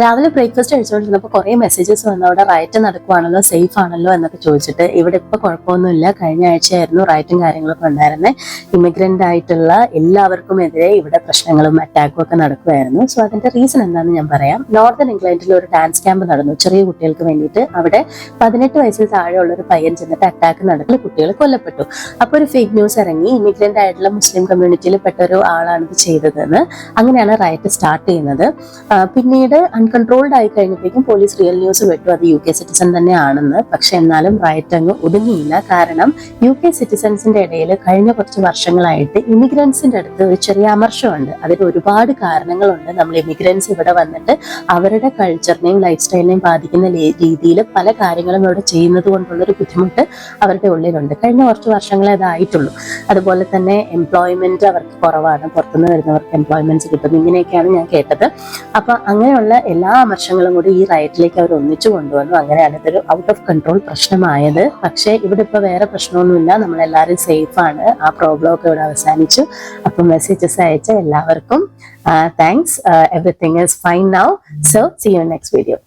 രാവിലെ ബ്രേക്ക്ഫാസ്റ്റ് കഴിച്ചുകൊണ്ടിരുന്നപ്പോൾ കുറേ മെസ്സേജസ് വന്നു, അവിടെ റൈറ്റ് നടക്കുവാണല്ലോ, സേഫ് ആണല്ലോ എന്നൊക്കെ ചോദിച്ചിട്ട്. ഇവിടെ ഇപ്പോൾ കുഴപ്പമൊന്നുമില്ല. കഴിഞ്ഞ ആഴ്ചയായിരുന്നു റൈറ്റും കാര്യങ്ങളൊക്കെ ഉണ്ടായിരുന്നത്. ഇമിഗ്രൻ്റ് ആയിട്ടുള്ള എല്ലാവർക്കും എതിരെ ഇവിടെ പ്രശ്നങ്ങളും അറ്റാക്കും ഒക്കെ നടക്കുമായിരുന്നു. സോ അതിന്റെ റീസൺ എന്താണെന്ന് ഞാൻ പറയാം. നോർത്തേൺ ഇംഗ്ലണ്ടിൽ ഒരു ഡാൻസ് ക്യാമ്പ് നടന്നു ചെറിയ കുട്ടികൾക്ക് വേണ്ടിയിട്ട്. അവിടെ 18 വയസ്സിൽ താഴെയുള്ള ഒരു പയ്യൻ ചെന്നിട്ട് അറ്റാക്ക് നടത്തി കുട്ടികൾ കൊല്ലപ്പെട്ടു. അപ്പോൾ ഒരു ഫേക്ക് ന്യൂസ് ഇറങ്ങി, ഇമിഗ്രൻ്റ് ആയിട്ടുള്ള മുസ്ലിം കമ്മ്യൂണിറ്റിയിൽ പെട്ട ഒരു ആളാണ് ഇത് ചെയ്തതെന്ന്. അങ്ങനെയാണ് റൈറ്റ് സ്റ്റാർട്ട് ചെയ്യുന്നത്. പിന്നീട് അൺകൺട്രോൾഡ് ആയി കഴിഞ്ഞപ്പോഴേക്കും പോലീസ് റിയൽ ന്യൂസ് വിട്ടു അത് UK സിറ്റിസൺ തന്നെ ആണെന്ന്. പക്ഷെ എന്നാലും റൈറ്റ് അങ്ങ് ഒതുങ്ങിയില്ല. കാരണം UK സിറ്റിസൺസിന്റെ ഇടയിൽ കഴിഞ്ഞ കുറച്ച് വർഷങ്ങളായിട്ട് ഇമിഗ്രൻസിന്റെ അടുത്ത് ഒരു ചെറിയ അമർഷമുണ്ട്. അതിന് ഒരുപാട് കാരണങ്ങളുണ്ട്. നമ്മൾ ഇമിഗ്രൻസ് ഇവിടെ വന്നിട്ട് അവരുടെ കൾച്ചറിനെയും ലൈഫ് സ്റ്റൈലിനെയും ബാധിക്കുന്ന രീതിയിൽ പല കാര്യങ്ങളും ഇവിടെ ചെയ്യുന്നത് കൊണ്ടുള്ളൊരു ബുദ്ധിമുട്ട് അവരുടെ ഉള്ളിലുണ്ട്. കഴിഞ്ഞ കുറച്ച് വർഷങ്ങളെ അതായിട്ടുള്ളൂ. അതുപോലെ തന്നെ എംപ്ലോയ്മെന്റ് അവർക്ക് കുറവാണ്, പുറത്തുനിന്ന് വരുന്നവർക്ക് എംപ്ലോയ്മെന്റ്സ് കിട്ടും, ഇങ്ങനെയൊക്കെയാണ് ഞാൻ കേട്ടത്. അപ്പൊ അങ്ങനെയുള്ള എല്ലാ അമർഷങ്ങളും കൂടി ഈ റൈറ്റിലേക്ക് അവർ ഒന്നിച്ചു കൊണ്ടുവന്നു. അങ്ങനെയാണ് ഇതൊരു ഔട്ട് ഓഫ് കൺട്രോൾ പ്രശ്നമായത്. പക്ഷേ ഇവിടെ ഇപ്പൊ വേറെ പ്രശ്നമൊന്നുമില്ല, നമ്മളെല്ലാവരും സേഫ് ആണ്. ആ പ്രോബ്ലം ഒക്കെ ഇവിടെ അവസാനിച്ചു. അപ്പൊ മെസ്സേജസ് അയച്ച എല്ലാവർക്കും thanks. Everything is fine now. So see you next video.